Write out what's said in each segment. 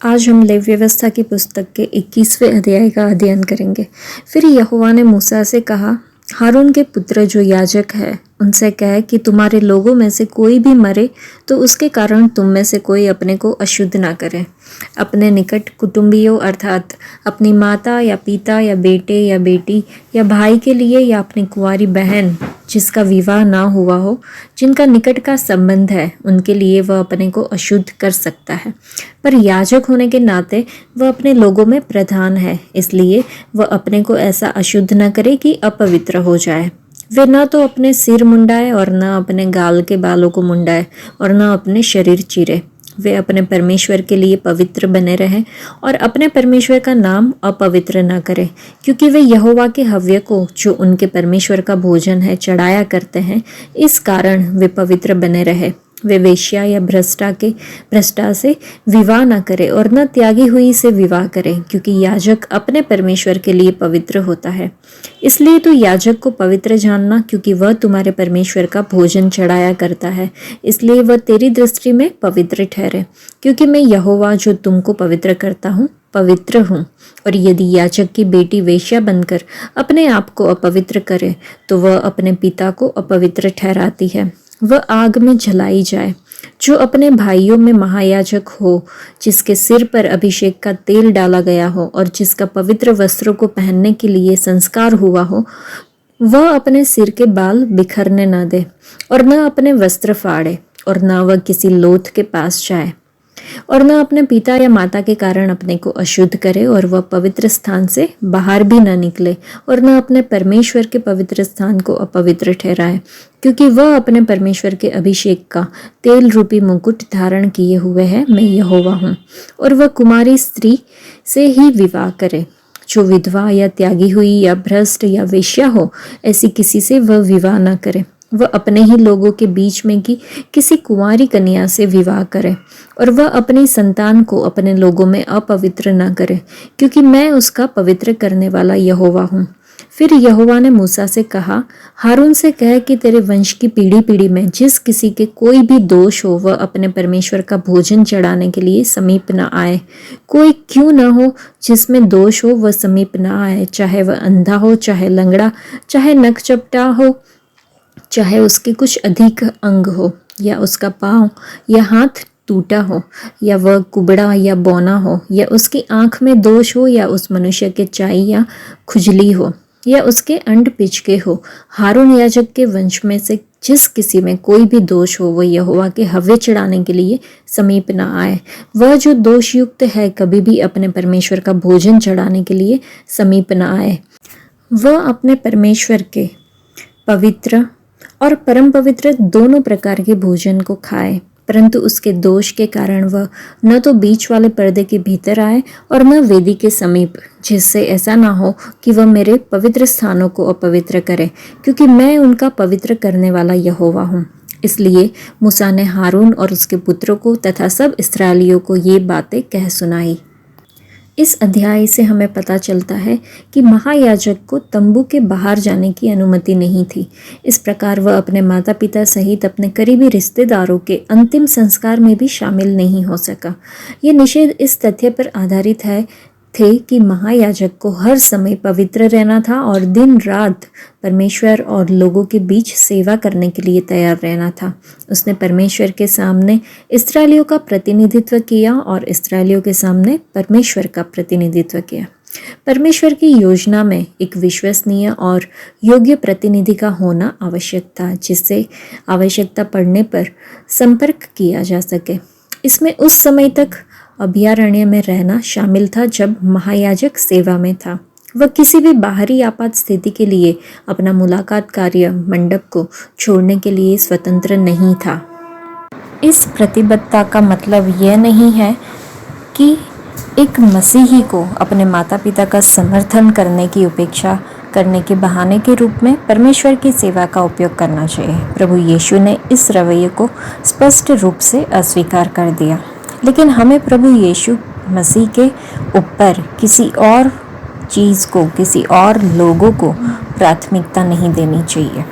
आज हम लेवी व्यवस्था की पुस्तक के 21वें अध्याय का अध्ययन करेंगे। फिर यहोवा ने मूसा से कहा, हारून के पुत्र जो याजक है उनसे कह कि तुम्हारे लोगों में से कोई भी मरे तो उसके कारण तुम में से कोई अपने को अशुद्ध ना करे। अपने निकट कुटुंबियों अर्थात अपनी माता या पिता या बेटे या बेटी या भाई के लिए या अपनी कुंवारी बहन जिसका विवाह ना हुआ हो, जिनका निकट का संबंध है, उनके लिए वह अपने को अशुद्ध कर सकता है। पर याजक होने के नाते वह अपने लोगों में प्रधान है, इसलिए वह अपने को ऐसा अशुद्ध न करे कि अपवित्र हो जाए। वे न तो अपने सिर मुंडाए और न अपने गाल के बालों को मुंडाए और न अपने शरीर चीरे। वे अपने परमेश्वर के लिए पवित्र बने रहें और अपने परमेश्वर का नाम अपवित्र न करें, क्योंकि वे यहोवा के हव्य को जो उनके परमेश्वर का भोजन है चढ़ाया करते हैं। इस कारण वे पवित्र बने रहे। वे वेश्या या भ्रष्टा से विवाह न करे और न त्यागी हुई से विवाह करे, क्योंकि याजक अपने परमेश्वर के लिए पवित्र होता है। इसलिए तू याजक को पवित्र जानना, क्योंकि वह तुम्हारे परमेश्वर का भोजन चढ़ाया करता है, इसलिए वह तेरी दृष्टि में पवित्र ठहरे। क्योंकि मैं यहोवा जो तुमको पवित्र करता हूँ पवित्र हूँ। और यदि याजक की बेटी वेश्या बनकर अपने आप को अपवित्र करे तो वह अपने पिता को अपवित्र ठहराती है, वह आग में जलाई जाए। जो अपने भाइयों में महायाजक हो, जिसके सिर पर अभिषेक का तेल डाला गया हो और जिसका पवित्र वस्त्रों को पहनने के लिए संस्कार हुआ हो, वह अपने सिर के बाल बिखरने न दे और न अपने वस्त्र फाड़े और न वह किसी लोथ के पास जाए और न अपने पिता या माता के कारण अपने को अशुद्ध करे और वह पवित्र स्थान से बाहर भी न निकले और न अपने परमेश्वर के पवित्र स्थान को अपवित्र ठहराए, क्योंकि वह अपने परमेश्वर के अभिषेक का तेल रूपी मुकुट धारण किए हुए है। मैं यहोवा हूँ। और वह कुमारी स्त्री से ही विवाह करे। जो विधवा या त्यागी हुई या भ्रष्ट या वेश्या हो, ऐसी किसी से वह विवाह न करे। वह अपने ही लोगों के बीच में की किसी कुंवारी कन्या से विवाह करे और वह अपनी संतान को अपने लोगों में अपवित्र न करे, क्योंकि मैं उसका पवित्र करने वाला यहोवा हूँ। फिर यहोवा ने मूसा से कहा, हारून से कह कि तेरे वंश की पीढ़ी पीढ़ी में जिस किसी के कोई भी दोष हो, वह अपने परमेश्वर का भोजन चढ़ाने के लिए समीप न आए। कोई क्यों न हो जिसमें दोष हो वह समीप न आए, चाहे वह अंधा हो, चाहे लंगड़ा, चाहे नख चपटा हो, चाहे उसके कुछ अधिक अंग हो, या उसका पाँव या हाथ टूटा हो, या वह कुबड़ा या बौना हो, या उसकी आंख में दोष हो, या उस मनुष्य के चाई या खुजली हो, या उसके अंड पिचके हो। हारून याजक के वंश में से जिस किसी में कोई भी दोष हो, वह यहोवा के हव्य चढ़ाने के लिए समीप न आए। वह जो दोष युक्त है कभी भी अपने परमेश्वर का भोजन चढ़ाने के लिए समीप न आए। वह अपने परमेश्वर के पवित्र और परम पवित्र दोनों प्रकार के भोजन को खाए, परंतु उसके दोष के कारण वह न तो बीच वाले पर्दे के भीतर आए और न वेदी के समीप, जिससे ऐसा ना हो कि वह मेरे पवित्र स्थानों को अपवित्र करे, क्योंकि मैं उनका पवित्र करने वाला यहोवा हूँ। इसलिए मूसा ने हारून और उसके पुत्रों को तथा सब इस्राएलियों को ये बातें कह सुनाई। इस अध्याय से हमें पता चलता है कि महायाजक को तंबू के बाहर जाने की अनुमति नहीं थी। इस प्रकार वह अपने माता पिता सहित अपने करीबी रिश्तेदारों के अंतिम संस्कार में भी शामिल नहीं हो सका। यह निषेध इस तथ्य पर आधारित थे कि महायाजक को हर समय पवित्र रहना था और दिन रात परमेश्वर और लोगों के बीच सेवा करने के लिए तैयार रहना था। उसने परमेश्वर के सामने इस्राएलियों का प्रतिनिधित्व किया और इस्राएलियों के सामने परमेश्वर का प्रतिनिधित्व किया। परमेश्वर की योजना में एक विश्वसनीय और योग्य प्रतिनिधि का होना आवश्यक था, जिससे आवश्यकता पड़ने पर संपर्क किया जा सके। इसमें उस समय तक अभयारण्य में रहना शामिल था जब महायाजक सेवा में था। वह किसी भी बाहरी आपात स्थिति के लिए अपना मुलाकात कार्य मंडप को छोड़ने के लिए स्वतंत्र नहीं था। इस प्रतिबद्धता का मतलब यह नहीं है कि एक मसीही को अपने माता पिता का समर्थन करने की उपेक्षा करने के बहाने के रूप में परमेश्वर की सेवा का उपयोग करना चाहिए। प्रभु यीशु ने इस रवैये को स्पष्ट रूप से अस्वीकार कर दिया, लेकिन हमें प्रभु यीशु मसीह के ऊपर किसी और चीज़ को, किसी और लोगों को प्राथमिकता नहीं देनी चाहिए।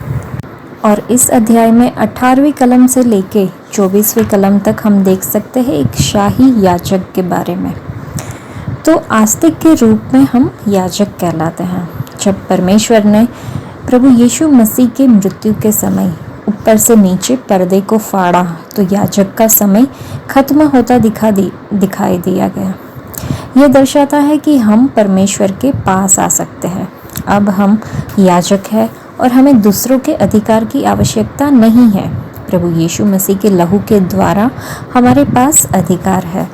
और इस अध्याय में 18वीं कलम से लेके 24वें कलम तक हम देख सकते हैं एक शाही याजक के बारे में। तो आस्तिक के रूप में हम याजक कहलाते हैं। जब परमेश्वर ने प्रभु यीशु मसीह के मृत्यु के समय ऊपर से नीचे पर्दे को फाड़ा तो याजक का समय खत्म होता दिखाई दिया गया। यह दर्शाता है कि हम परमेश्वर के पास आ सकते हैं। अब हम याजक हैं और हमें दूसरों के अधिकार की आवश्यकता नहीं है। प्रभु यीशु मसीह के लहू के द्वारा हमारे पास अधिकार है।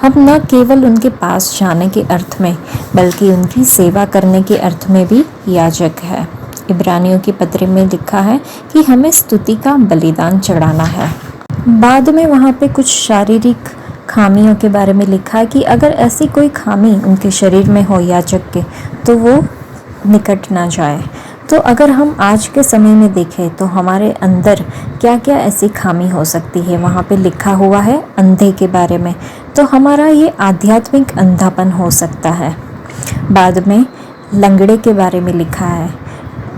हम न केवल उनके पास जाने के अर्थ में बल्कि उनकी सेवा करने के अर्थ में भी याजक है। इब्रानियों की पत्री में लिखा है कि हमें स्तुति का बलिदान चढ़ाना है। बाद में वहाँ पे कुछ शारीरिक खामियों के बारे में लिखा है कि अगर ऐसी कोई खामी उनके शरीर में हो याजक के तो वो निकट ना जाए। तो अगर हम आज के समय में देखें तो हमारे अंदर क्या क्या ऐसी खामी हो सकती है। वहाँ पे लिखा हुआ है अंधे के बारे में, तो हमारा ये आध्यात्मिक अंधापन हो सकता है। बाद में लंगड़े के बारे में लिखा है।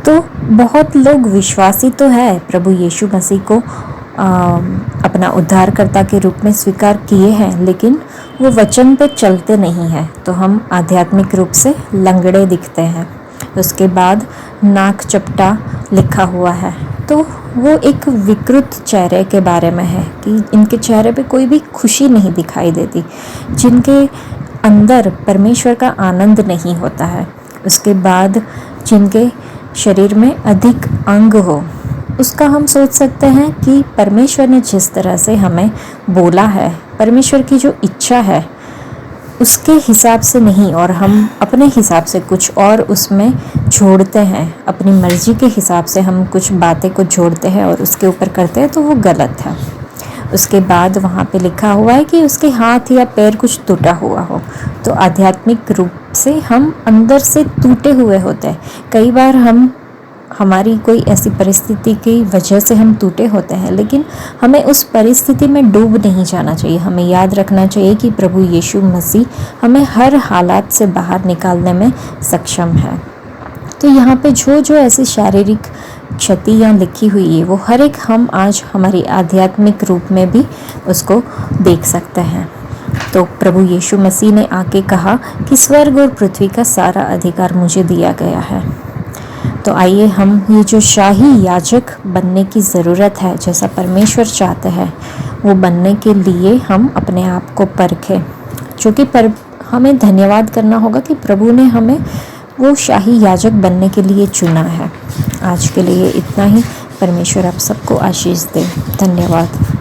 तो बहुत लोग विश्वासी तो है, प्रभु यीशु मसीह को अपना उद्धारकर्ता के रूप में स्वीकार किए हैं, लेकिन वो वचन पे चलते नहीं हैं, तो हम आध्यात्मिक रूप से लंगड़े दिखते हैं। उसके बाद नाक चपटा लिखा हुआ है, तो वो एक विकृत चेहरे के बारे में है कि इनके चेहरे पे कोई भी खुशी नहीं दिखाई देती, जिनके अंदर परमेश्वर का आनंद नहीं होता है। उसके बाद जिनके शरीर में अधिक अंग हो, उसका हम सोच सकते हैं कि परमेश्वर ने जिस तरह से हमें बोला है, परमेश्वर की जो इच्छा है उसके हिसाब से नहीं, और हम अपने हिसाब से कुछ और उसमें जोड़ते हैं, अपनी मर्जी के हिसाब से हम कुछ बातें को जोड़ते हैं और उसके ऊपर करते हैं, तो वो गलत है। उसके बाद वहाँ पे लिखा हुआ है कि उसके हाथ या पैर कुछ टूटा हुआ हो, तो आध्यात्मिक रूप से हम अंदर से टूटे हुए होते हैं। कई बार हमारी कोई ऐसी परिस्थिति की वजह से हम टूटे होते हैं, लेकिन हमें उस परिस्थिति में डूब नहीं जाना चाहिए। हमें याद रखना चाहिए कि प्रभु यीशु मसीह हमें हर हालात से बाहर निकालने में सक्षम है। तो यहाँ पे जो ऐसी शारीरिक क्षतियाँ लिखी हुई है, वो हर एक हम आज हमारी आध्यात्मिक रूप में भी उसको देख सकते हैं। तो प्रभु यीशु मसीह ने आके कहा कि स्वर्ग और पृथ्वी का सारा अधिकार मुझे दिया गया है। तो आइए हम ये जो शाही याजक बनने की ज़रूरत है, जैसा परमेश्वर चाहते हैं, वो बनने के लिए हम अपने आप को परखें, क्योंकि हमें धन्यवाद करना होगा कि प्रभु ने हमें वो शाही याजक बनने के लिए चुना है। आज के लिए इतना ही। परमेश्वर आप सबको आशीष दे। धन्यवाद।